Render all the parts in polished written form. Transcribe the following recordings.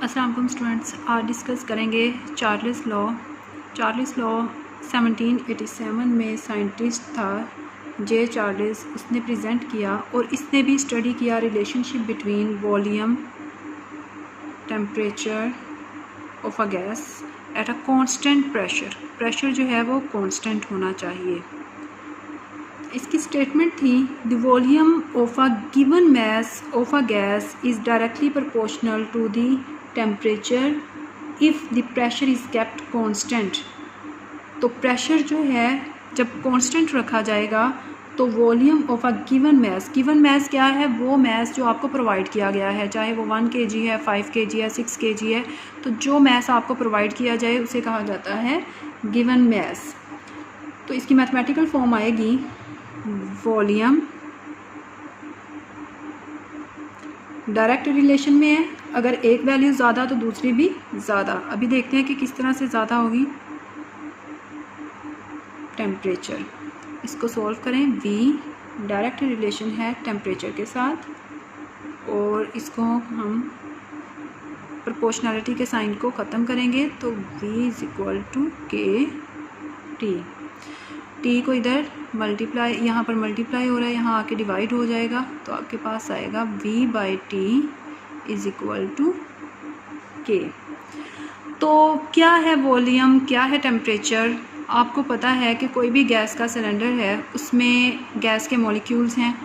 अस्सलाम वालेकुम स्टूडेंट्स, आज डिस्कस करेंगे चार्ल्स लॉ। 1787 में साइंटिस्ट था जे चार्ल्स, उसने प्रेजेंट किया और इसने भी स्टडी किया relationship between volume temperature of a gas at a constant pressure जो है वो कांस्टेंट होना चाहिए। इसकी स्टेटमेंट थी the volume of a given mass of a gas is directly proportional to the temperature if the pressure is kept constant. तो pressure जो है जब कांस्टेंट रखा जाएगा तो volume of a given mass क्या है? वो मास जो आपको प्रोवाइड किया गया है, चाहे वो 1 kg है, 5 kg है, 6 kg है, तो जो मास आपको प्रोवाइड किया जाए उसे कहा जाता है गिवन मास। तो इसकी मैथमेटिकल फॉर्म आएगी वॉल्यूम, डायरेक्ट रिलेशन में है, अगर एक वैल्यू ज़्यादा तो दूसरी भी ज़्यादा। अभी देखते हैं कि किस तरह से ज़्यादा होगी। टेम्परेचर, इसको सॉल्व करें। V डायरेक्ट रिलेशन है टेम्परेचर के साथ और इसको हम प्रोपोर्शनैलिटी के साइन को ख़त्म करेंगे तो V इज़ इक्वल टू के टी को इधर मल्टीप्लाई, यहाँ पर मल्टीप्लाई हो रहा है, यहाँ आके डिवाइड हो जाएगा तो आपके पास आएगा V/T इज़ इक्वल टू के। तो क्या है वॉल्यूम, क्या है टेम्परेचर? आपको पता है कि कोई भी गैस का सिलेंडर है उसमें गैस के मॉलिक्यूल्स हैं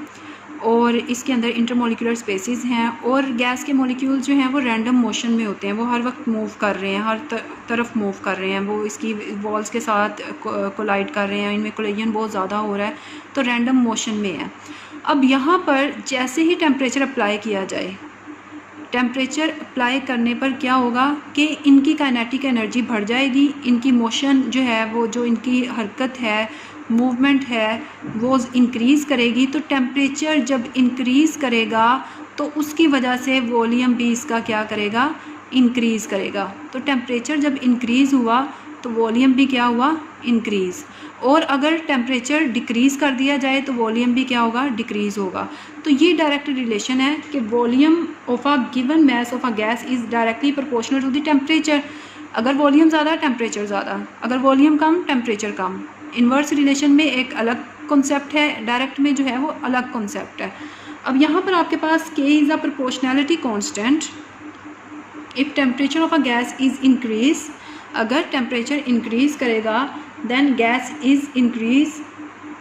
और इसके अंदर इंटरमोलिकुलर स्पेसेस हैं और गैस के मॉलिक्यूल्स जो हैं वो रैंडम मोशन में होते हैं, वो हर वक्त मूव कर रहे हैं, हर तरफ मूव कर रहे हैं, वो इसकी वॉल्स के साथ कोलाइड कर रहे हैं, इनमें कोलिजन बहुत ज़्यादा हो रहा है, तो रैंडम मोशन में है। अब यहाँ पर जैसे ही टेम्परेचर अप्लाई किया जाए, टेम्परेचर अप्लाई करने पर क्या होगा कि इनकी काइनेटिक एनर्जी बढ़ जाएगी, इनकी मोशन जो है वो जो इनकी हरकत है, मूवमेंट है, वो इंक्रीज़ करेगी। तो टेम्परेचर जब इंक्रीज़ करेगा तो उसकी वजह से वॉल्यूम भी इसका क्या करेगा? इंक्रीज़ करेगा। तो टेम्परेचर जब इंक्रीज़ हुआ तो वॉल्यूम भी क्या हुआ? इंक्रीज़। और अगर टेम्परेचर डिक्रीज़ कर दिया जाए तो वॉल्यूम भी क्या होगा? डिक्रीज़ होगा। तो ये डायरेक्ट रिलेशन है कि volume of a given mass of a gas is directly proportional to the temperature. अगर वॉल्यूम ज़्यादा टेम्परेचर ज़्यादा, अगर वॉल्यूम कम टेम्परेचर कम। इन्वर्स रिलेशन में एक अलग कॉन्सेप्ट है, डायरेक्ट में जो है वो अलग कॉन्सेप्ट है। अब यहाँ पर आपके पास K is a proportionality constant if temperature of a gas is increase. अगर टेम्परेचर इंक्रीज़ करेगा then gas is increase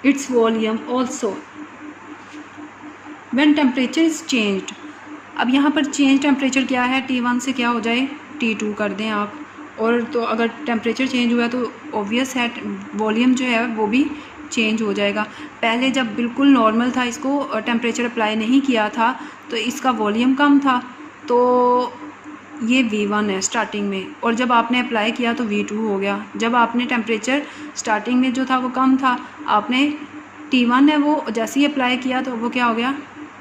its volume also when temperature is changed. अब यहाँ पर चेंज टेम्परेचर क्या है? T1 से क्या हो जाए? T2 कर दें आप। और तो अगर टेम्परेचर चेंज हुआ तो ऑब्वियस है वॉल्यूम जो है वो भी चेंज हो जाएगा। पहले जब बिल्कुल नॉर्मल था, इसको टेम्परेचर अप्लाई नहीं किया था तो इसका वॉल्यूम कम था, तो ये V1 है स्टार्टिंग में, और जब आपने अप्लाई किया तो V2 हो गया। जब आपने टेम्परेचर स्टार्टिंग में जो था वो कम था, आपने T1 है वो जैसे ही अप्लाई किया तो वो क्या हो गया?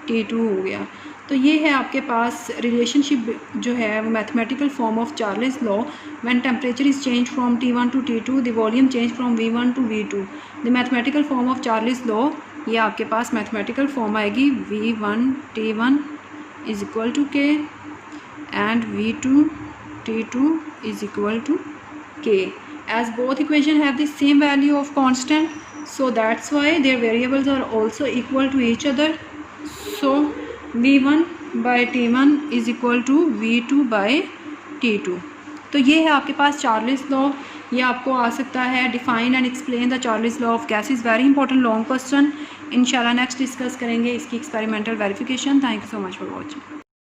T2 हो गया। तो ये है आपके पास रिलेशनशिप जो है वो mathematical form of Charles law. When temperature is change from T1 to T2 the volume change from V1 to V2। The mathematical form of Charles law, ये आपके पास मैथमेटिकल फॉर्म आएगी V1 T1 is equal to K and V2 T2 is equal to K, as both equation have the same value of constant, so that's why their variables are also equal to each other. So V1 by T1 is equal to V2 by T2। तो ये है आपके पास Charles law. ये आपको आ सकता है define and explain the Charles law of gases, very important long question. इंशाल्लाह next discuss करेंगे इसकी experimental verification. Thank you so much for watching.